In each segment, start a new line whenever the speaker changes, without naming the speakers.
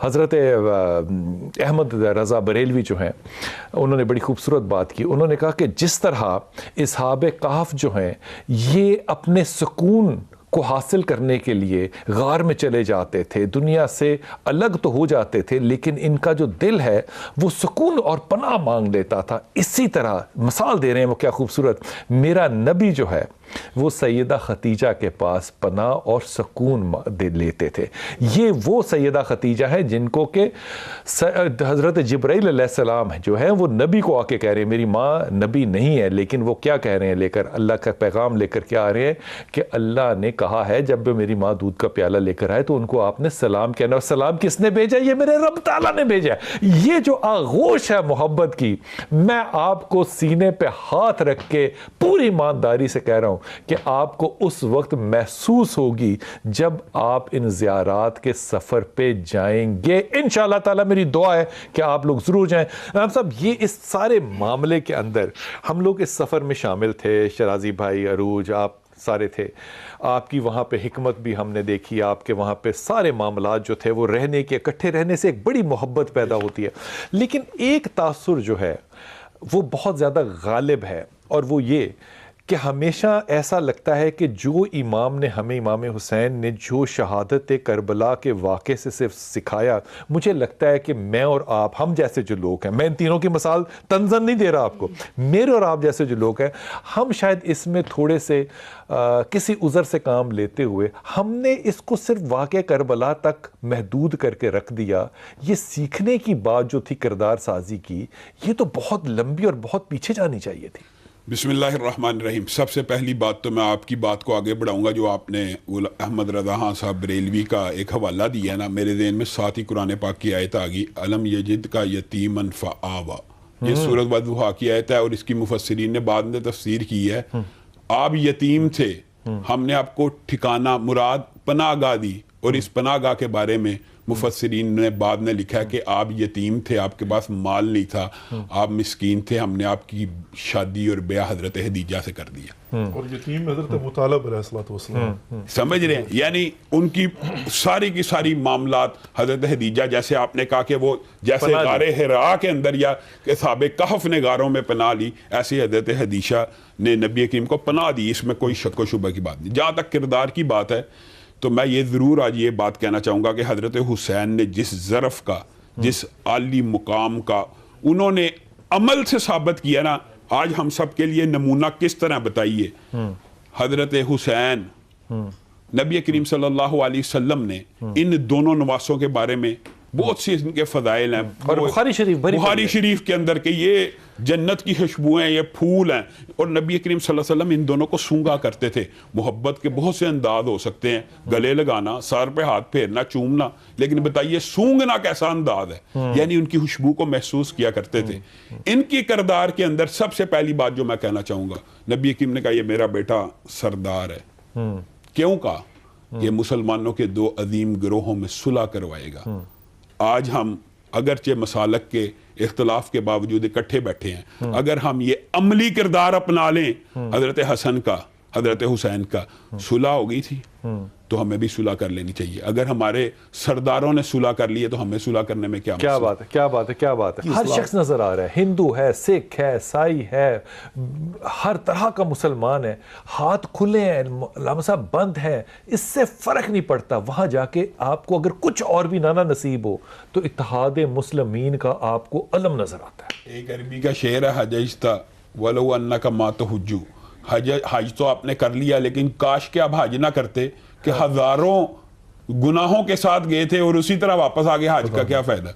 حضرت احمد رضا بریلوی جو ہیں انہوں نے بڑی خوبصورت بات کی. انہوں نے کہا کہ جس طرح اصحاب کہف جو ہیں یہ اپنے سکون کو حاصل کرنے کے لیے غار میں چلے جاتے تھے, دنیا سے الگ تو ہو جاتے تھے, لیکن ان کا جو دل ہے وہ سکون اور پناہ مانگ لیتا تھا. اسی طرح مثال دے رہے ہیں وہ کیا خوبصورت, میرا نبی جو ہے وہ سیدہ خدیجہ کے پاس پناہ اور سکون دے لیتے تھے. یہ وہ سیدہ خدیجہ ہیں جن کو کہ حضرت جبرائیل علیہ السلام جو ہیں وہ نبی کو آ کے کہہ رہے ہیں میری ماں نبی نہیں ہے, لیکن وہ کیا کہہ رہے ہیں لے کر اللہ کا پیغام لے کر کیا آ رہے ہیں کہ اللہ نے کہا ہے جب میری ماں دودھ کا پیالہ لے کر آئے تو ان کو آپ نے سلام کہنا, اور سلام کس نے بھیجا؟ یہ میرے رب تعالیٰ نے بھیجا. یہ جو آغوش ہے محبت کی, میں آپ کو سینے پہ ہاتھ رکھ کے پوری ایمانداری سے کہہ رہا ہوں کہ آپ کو اس وقت محسوس ہوگی جب آپ ان زیارات کے سفر پہ جائیں گے. انشاءاللہ تعالیٰ میری دعا ہے کہ آپ لوگ ضرور جائیں. صاحب یہ اس سارے معاملے کے اندر ہم لوگ اس سفر میں شامل تھے, شرازی بھائی, عروج, آپ سارے تھے. آپ کی وہاں پہ حکمت بھی ہم نے دیکھی, آپ کے وہاں پہ سارے معاملات جو تھے وہ رہنے کے اکٹھے رہنے سے ایک بڑی محبت پیدا ہوتی ہے. لیکن ایک تاثر جو ہے وہ بہت زیادہ غالب ہے, اور وہ یہ کہ ہمیشہ ایسا لگتا ہے کہ جو امام نے ہمیں, امام حسین نے جو شہادت کربلا کے واقعے سے صرف سکھایا, مجھے لگتا ہے کہ میں اور آپ, ہم جیسے جو لوگ ہیں, میں ان تینوں کی مثال تنزن نہیں دے رہا آپ کو, میرے اور آپ جیسے جو لوگ ہیں, ہم شاید اس میں تھوڑے سے کسی عذر سے کام لیتے ہوئے ہم نے اس کو صرف واقعہ کربلا تک محدود کر کے رکھ دیا. یہ سیکھنے کی بات جو تھی کردار سازی کی, یہ تو بہت لمبی اور بہت پیچھے جانی چاہیے تھی.
بسم اللہ الرحمن الرحیم. سب سے پہلی بات تو میں آپ کی بات کو آگے بڑھاؤں گا جو آپ نے احمد رضا خان صاحب بریلوی کا ایک حوالہ دیا ہے نا, میرے ذہن میں ساتھ ہی قرآن پاک کی آیت آ گئی, علم یجد کا یتیما فآوا. یہ سورۃ والضحیٰ کی آیت ہے, اور اس کی مفسرین نے بعد میں تفسیر کی ہے. آپ یتیم تھے, ہم نے آپ کو ٹھکانہ مراد پناہ گاہ دی, اور اس پناہ گاہ کے بارے میں مفسرین نے بعد میں لکھا ہے کہ آپ یتیم تھے, آپ کے پاس مال نہیں تھا, آپ مسکین تھے, ہم نے آپ کی شادی اور بیاہ حضرت خدیجہ سے کر دیا.
اور یتیم حضرت ابو طالب علیہ السلام,
سمجھ رہے ہیں, یعنی ان کی ساری کی ساری معاملات حضرت خدیجہ, جیسے آپ نے کہا کہ وہ جیسے غار حرا کے اندر یا اصحاب کہف نے غاروں میں پناہ لی, ایسے حضرت خدیجہ نے نبی کریم کو پناہ دی. اس میں کوئی شک و شبہ کی بات نہیں. جہاں تک کردار کی بات ہے تو میں یہ ضرور آج یہ بات کہنا چاہوں گا کہ حضرت حسین نے جس ظرف کا, جس عالی مقام کا انہوں نے عمل سے ثابت کیا نا, آج ہم سب کے لیے نمونہ کس طرح بتائیے. حضرت حسین, نبی کریم صلی اللہ علیہ وسلم نے ان دونوں نواسوں کے بارے میں بہت سی ان کے فضائل ہیں,
اور بخاری
شریف کے اندر کہ یہ جنت کی خوشبوئیں, یہ پھول ہیں, اور نبی کریم صلی اللہ علیہ وسلم ان دونوں کو سونگا کرتے تھے. محبت کے بہت سے انداز ہو سکتے ہیں, گلے لگانا, سر پہ ہاتھ پھیرنا, چومنا, لیکن بتائیے سونگنا کیسا انداز ہے, یعنی ان کی خوشبو کو محسوس کیا کرتے تھے. ان کی کردار کے اندر سب سے پہلی بات جو میں کہنا چاہوں گا, نبی کریم نے کہا یہ میرا بیٹا سردار ہے. کیوں کہا؟ یہ مسلمانوں کے دو عظیم گروہوں میں صلح کروائے گا. آج ہم اگرچہ مسالک کے اختلاف کے باوجود اکٹھے بیٹھے ہیں, اگر ہم یہ عملی کردار اپنا لیں حضرت حسن کا, حضرت حسین کا, صلح ہو گئی تھی, تو ہمیں بھی صلح کر لینی چاہیے. اگر ہمارے سرداروں نے صلح کر لی ہے تو ہمیں صلح کرنے میں کیا
بات ہے, کیا بات ہے, کیا بات ہے. ہر شخص نظر آ رہا ہے, ہندو ہے, سکھ ہے, عیسائی ہے, ہر طرح کا مسلمان ہے, ہاتھ کھلے ہیں, علامہ صاحب بند ہیں, اس سے فرق نہیں پڑتا. وہاں جا کے آپ کو اگر کچھ اور بھی نہ نصیب ہو تو اتحاد مسلمین کا آپ کو علم نظر آتا ہے.
ایک عربی کا شعر ہے, حججتا ولو انک ما تحج, حج تو آپ نے کر لیا لیکن کاش کہ آپ حج نہ کرتے, کہ ہزاروں گناہوں کے ساتھ گئے تھے اور اسی طرح واپس آگے. حج کا کیا فائدہ؟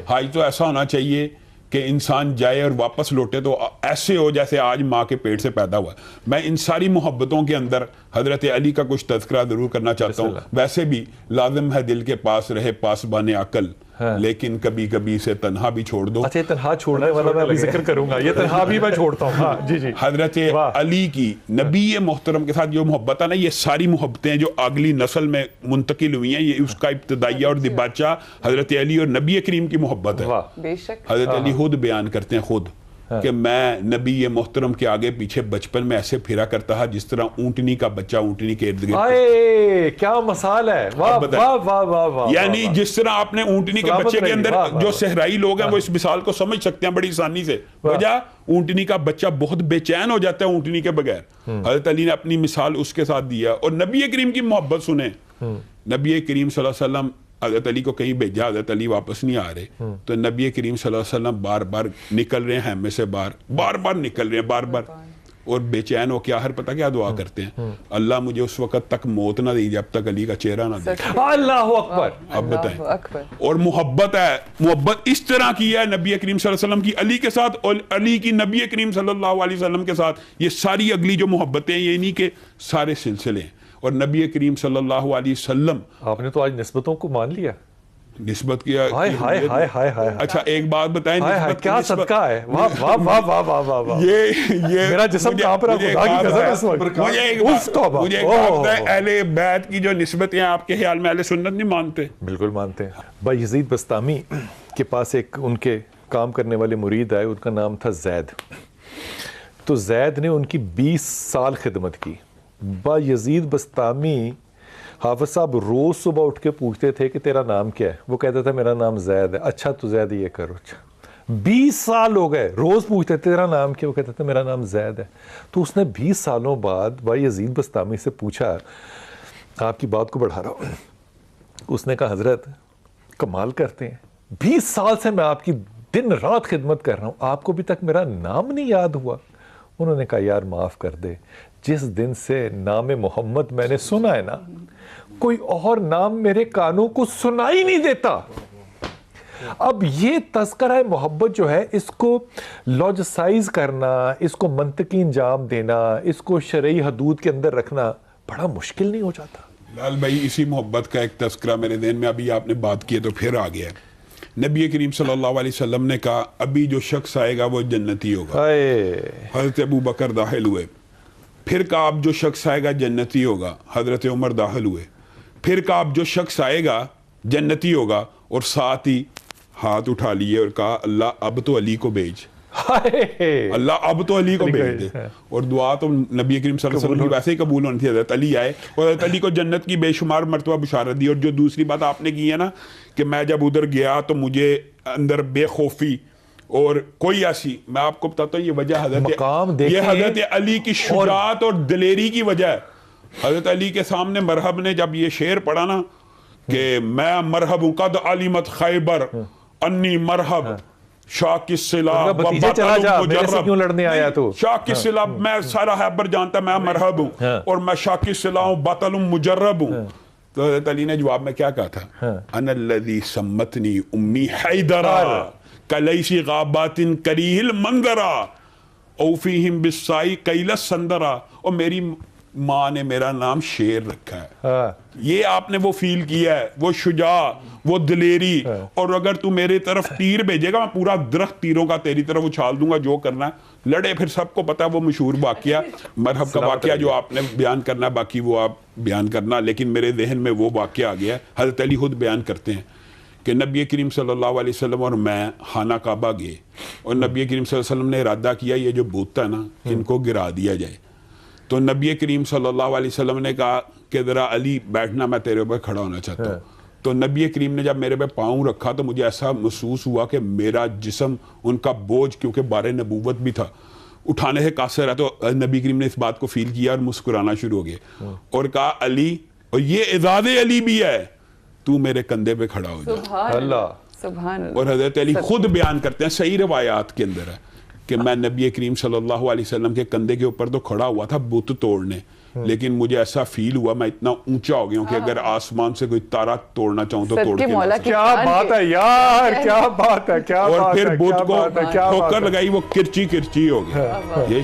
حج تو ایسا ہونا چاہیے کہ انسان جائے اور واپس لوٹے تو ایسے ہو جیسے آج ماں کے پیٹ سے پیدا ہوا. میں ان ساری محبتوں کے اندر حضرت علی کا کچھ تذکرہ ضرور کرنا چاہتا ہوں. ویسے بھی لازم ہے دل کے پاس رہے پاسبان عقل, لیکن کبھی کبھی اسے تنہا بھی چھوڑ دو.
اچھا, تنہا چھوڑنے والا میں ابھی ذکر کروں گا, یہ تنہا بھی میں چھوڑتا ہوں. ہاں جی جی.
حضرت علی کی نبی محترم کے ساتھ جو محبت ہے نا, یہ ساری محبتیں جو اگلی نسل میں منتقل ہوئی ہیں, یہ اس کا ابتدائیہ اور دباچہ حضرت علی اور نبی کریم کی محبت ہے.
بے شک.
حضرت علی خود بیان کرتے ہیں, خود کہ میں نبی محترم کے آگے پیچھے بچپن میں ایسے پھرا کرتا تھا جس طرح اونٹنی کا بچہ اونٹنی کے ارد گرد.
آئے کیا مثال ہے, واہ واہ واہ واہ واہ.
یعنی جس طرح آپ نے اونٹنی کے بچے کے اندر, جو صحرائی لوگ ہیں وہ اس مثال کو سمجھ سکتے ہیں بڑی آسانی سے. وجہ اونٹنی کا بچہ بہت بے چین ہو جاتا ہے اونٹنی کے بغیر. حضرت علی نے اپنی مثال اس کے ساتھ دیا. اور نبی کریم کی محبت سنیں, نبی کریم صلی اللہ علیہ وسلم حضرت علی کو کہیں بھیجا, حضرت علی واپس نہیں آ رہے, تو نبی کریم صلی اللہ علیہ وسلم بار بار نکل رہے ہیں خیمے سے باہر, بار بار نکل رہے ہیں بار بار, اور بے چین ہو کے آخر پتہ کیا دعا کرتے ہیں, اللہ مجھے اس وقت تک موت نہ دی جب تک علی کا چہرہ نہ دیکھے.
اللہ اکبر.
اب بتائیں, اور محبت ہے, محبت اس طرح کی ہے نبی کریم صلی اللہ علیہ وسلم کی علی کے ساتھ, اور علی کی نبی کریم صلی اللہ علیہ وسلم کے ساتھ. یہ ساری اگلی جو محبتیں, یہ نہیں کہ سارے سلسلے ہیں. اور نبی کریم صلی اللہ علیہ وسلم,
آپ نے تو آج نسبتوں کو مان لیا.
نسبت کیا,
ہائے ہائے ہائے ہائے ہائے.
اچھا ایک بات بتائیں,
کیا صدقہ ہے, واہ واہ واہ واہ واہ واہ واہ.
یہ
میرا جسم کہاں پر ہے, خدا کی قسم اس وقت.
مجھے ایک بات ہے, اہل بیت کی جو نسبتیں آپ کے خیال میں اہل سنت نہیں مانتے؟
بالکل مانتے ہیں. بھائی یزید بسطامی کے پاس ایک ان کے کام کرنے والے مرید آئے, ان کا نام تھا زید. تو زید نے ان کی 20 سال خدمت کی. با یزید بسطامی حافظ صاحب روز صبح اٹھ کے پوچھتے تھے کہ تیرا نام کیا ہے, وہ کہتا تھا میرا نام زید ہے. اچھا تو زید یہ کرو. اچھا 20 سال ہو گئے, روز پوچھتے تھے تیرا نام کیا, وہ کہتا تھا میرا نام زید ہے. تو اس نے 20 سالوں بعد بھائی یزید بسطامی سے پوچھا, آپ کی بات کو بڑھا رہا ہوں, اس نے کہا حضرت کمال کرتے ہیں, 20 سال سے میں آپ کی دن رات خدمت کر رہا ہوں, آپ کو بھی تک میرا نام نہیں یاد ہوا. انہوں نے کہا یار معاف کر دے, جس دن سے نام محمد میں نے سنا ہے نا, کوئی اور نام میرے کانوں کو سنائی نہیں دیتا. اب یہ تذکرہ محبت جو ہے, اس کو لاجسائز کرنا, اس کو منطقی انجام دینا, اس کو شرعی حدود کے اندر رکھنا بڑا مشکل نہیں ہو جاتا؟
لال بھائی اسی محبت کا ایک تذکرہ میرے ذہن میں, ابھی آپ نے بات کی تو پھر آ گیا. نبی کریم صلی اللہ علیہ وسلم نے کہا ابھی جو شخص آئے گا وہ جنتی ہوگا. حضرت ابو بکر داخل ہوئے. پھر کہا اب جو شخص آئے گا جنتی ہوگا. حضرت عمر داخل ہوئے. پھر کہا اب جو شخص آئے گا جنتی ہوگا, اور ساتھ ہی ہاتھ اٹھا لیے اور کہا اللہ اب تو علی کو بھیج, اللہ اب تو علی کو بھیج دے. اور دعا تو نبی کریم صلی اللہ علیہ وسلم کی ویسے ہی قبول ہونی تھی. حضرت علی آئے اور حضرت علی کو جنت کی بے شمار مرتبہ بشارت دی. اور جو دوسری بات آپ نے کی ہے نا کہ میں جب ادھر گیا تو مجھے اندر بے خوفی اور کوئی ایسی, میں آپ کو بتاتا ہوں یہ وجہ حضرت علی کی شجاعت اور دلیری کی وجہ ہے. حضرت علی کے سامنے مرحب نے جب یہ شعر پڑھا نا کہ میں مرحب ہوں قد علمت خیبر انی مرحب شاک السلاح شاک السلاح, میں سارا خیبر جانتا میں مرحب ہوں, اور میں شاک السلاح ہوں بطل مجرب ہوں. تو حضرت علی نے جواب میں کیا کہا تھا, انا الذی سمتنی امی حیدرا کلیسی غابات کریہ المنظرا او فیہم بالسائی قیل السندرا. اور میری ماں نے میرا نام شیر رکھا ہے. یہ آپ نے وہ فیل کیا ہے, وہ شجاع, وہ دلیری. اور اگر تو میرے طرف تیر بھیجے گا میں پورا درخت تیروں کا تیری طرف اچھال دوں گا, جو کرنا ہے لڑے. پھر سب کو پتا وہ مشہور واقعہ مرحب کا واقعہ جو آپ نے بیان کرنا, باقی وہ آپ بیان کرنا. لیکن میرے ذہن میں وہ واقعہ آ گیا. حضرت علی خود بیان کرتے ہیں کہ نبی کریم صلی اللہ علیہ وسلم اور میں خانہ کعبہ گئے, اور نبی کریم صلی اللہ علیہ وسلم نے ارادہ کیا یہ جو بت ہے نا ان کو گرا دیا جائے. تو نبی کریم صلی اللہ علیہ وسلم نے کہا کہ ذرا علی بیٹھنا, میں تیرے اوپر کھڑا ہونا چاہتا ہوں. تو نبی کریم نے جب میرے پہ پاؤں رکھا تو مجھے ایسا محسوس ہوا کہ میرا جسم ان کا بوجھ, کیونکہ بارے نبوت بھی تھا, اٹھانے سے قاصر ہے. تو نبی کریم نے اس بات کو فیل کیا اور مسکرانا شروع ہو گئے اور کہا علی, اور یہ اعزاز علی بھی ہے, تو میرے کندھے پہ کھڑا ہو جا.
اللہ.
اور حضرت علی خود بیان کرتے ہیں, صحیح روایات کے اندر ہے کہ میں نبی کریم صلی اللہ علیہ وسلم کے کندھے کے اوپر تو کھڑا ہوا تھا بت توڑنے, لیکن مجھے ایسا فیل ہوا میں اتنا اونچا ہو گیا ہوں کہ اگر آسمان سے کوئی تارا توڑنا چاہوں تو توڑ کے.
کیا بات ہے یار, کیا بات ہے, کیا بات ہے.
اور پھر بت کو ٹھوکر لگائی, وہ کرچی کرچی ہو گیا. یہ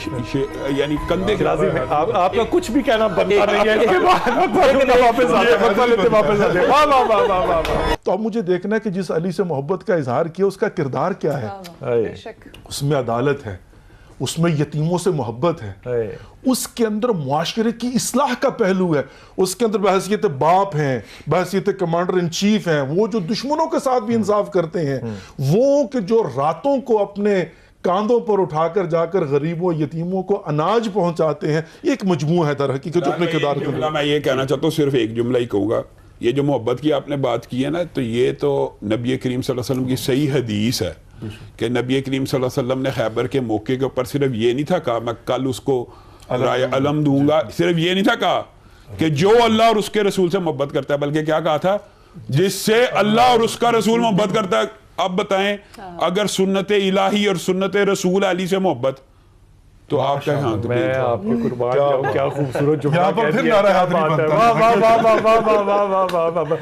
یعنی کندھے کے
آپ کا کچھ بھی کہنا بنتا نہیں ہے.
تو اب مجھے دیکھنا ہے کہ جس علی سے محبت کا اظہار کیا اس کا کردار کیا ہے. اس میں عدالت ہے, اس میں یتیموں سے محبت ہے, اس کے اندر معاشرے کی اصلاح کا پہلو ہے, اس کے اندر بحیثیت باپ ہیں, بحیثیت کمانڈر ان چیف ہیں, وہ جو دشمنوں کے ساتھ بھی انصاف کرتے ہیں, وہ کہ جو راتوں کو اپنے کاندھوں پر اٹھا کر جا کر غریبوں یتیموں کو اناج پہنچاتے ہیں. یہ ایک مجموعہ ہے در حقیقت جو اپنے کردار کو.
میں یہ کہنا چاہتا ہوں, صرف ایک جملہ ہی کہوں گا. یہ جو محبت کی آپ نے بات کی ہے نا, تو یہ تو نبی کریم صلی اللہ علیہ وسلم کی صحیح حدیث ہے کہ نبی کریم صلی اللہ علیہ وسلم نے خیبر کے موقع کے اوپر صرف یہ نہیں تھا کہا میں کل اس کو رائے علم دوں گا, صرف یہ نہیں تھا کہا کہ جو اللہ اور اس کے رسول سے محبت کرتا ہے, بلکہ کیا کہا تھا, جس سے اللہ اور اس کا رسول محبت کرتا ہے. اب بتائیں اگر سنت الہی اور سنت رسول علی سے محبت, تو آپ کا ہاں
میں آپ کے قربان جاؤں, کیا خوبصورت جملہ
یہاں پر پھر نعرہ حاضری بنتا ہے.
واہ واہ واہ واہ واہ واہ واہ واہ واہ.